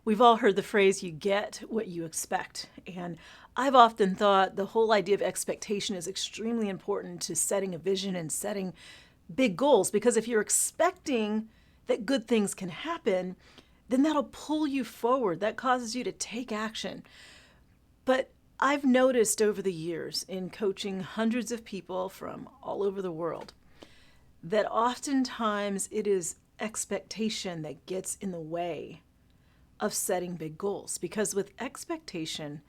We've all heard the phrase, you get what you expect. And I've often thought the whole idea of expectation is extremely important to setting a vision and setting big goals. Because if you're expecting that good things can happen, then that'll pull you forward. That causes you to take action. But I've noticed over the years in coaching hundreds of people from all over the world that oftentimes it is expectation that gets in the way of setting big goals, because with expectation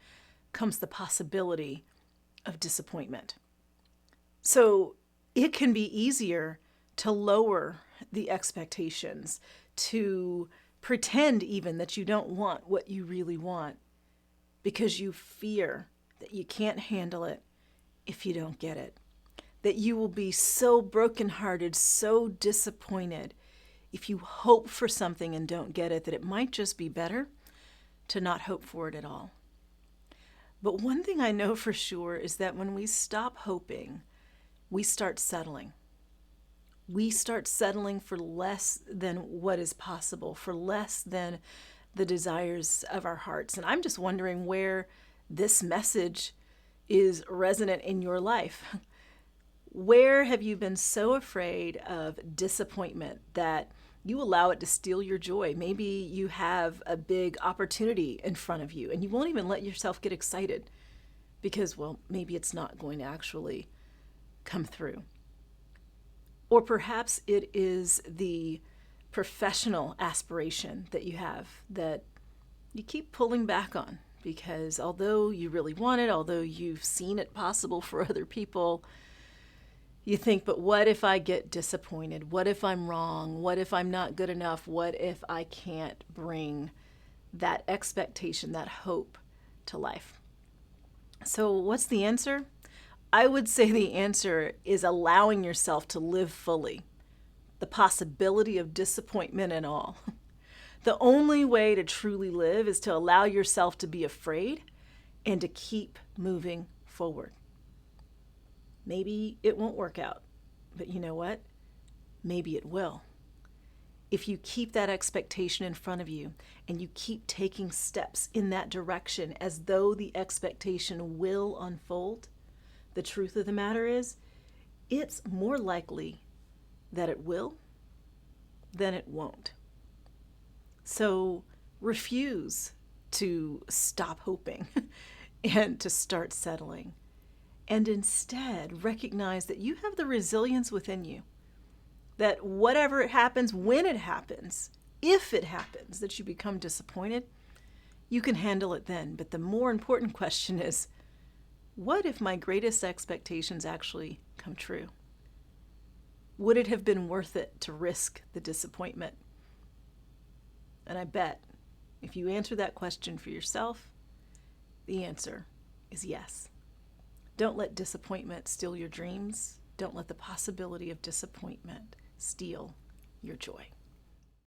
comes the possibility of disappointment. So it can be easier to lower the expectations, to pretend even that you don't want what you really want because you fear that you can't handle it if you don't get it, that you will be so brokenhearted, so disappointed if you hope for something and don't get it, that it might just be better to not hope for it at all. But one thing I know for sure is that when we stop hoping, we start settling. We start settling for less than what is possible, for less than the desires of our hearts. And I'm just wondering where this message is resonant in your life. Where have you been so afraid of disappointment that you allow it to steal your joy? Maybe you have a big opportunity in front of you and you won't even let yourself get excited because, well, maybe it's not going to actually come through. Or perhaps it is the professional aspiration that you have that you keep pulling back on because although you really want it, although you've seen it possible for other people, you think, but what if I get disappointed? What if I'm wrong? What if I'm not good enough? What if I can't bring that expectation, that hope to life? So what's the answer? I would say the answer is allowing yourself to live fully, the possibility of disappointment and all. The only way to truly live is to allow yourself to be afraid and to keep moving forward. Maybe it won't work out, but you know what? Maybe it will. If you keep that expectation in front of you and you keep taking steps in that direction as though the expectation will unfold, the truth of the matter is, it's more likely that it will than it won't. So refuse to stop hoping and to start settling. And instead recognize that you have the resilience within you, that whatever it happens, when it happens, if it happens, that you become disappointed, you can handle it then. But the more important question is, what if my greatest expectations actually come true? Would it have been worth it to risk the disappointment? And I bet if you answer that question for yourself, the answer is yes. Don't let disappointment steal your dreams. Don't let the possibility of disappointment steal your joy.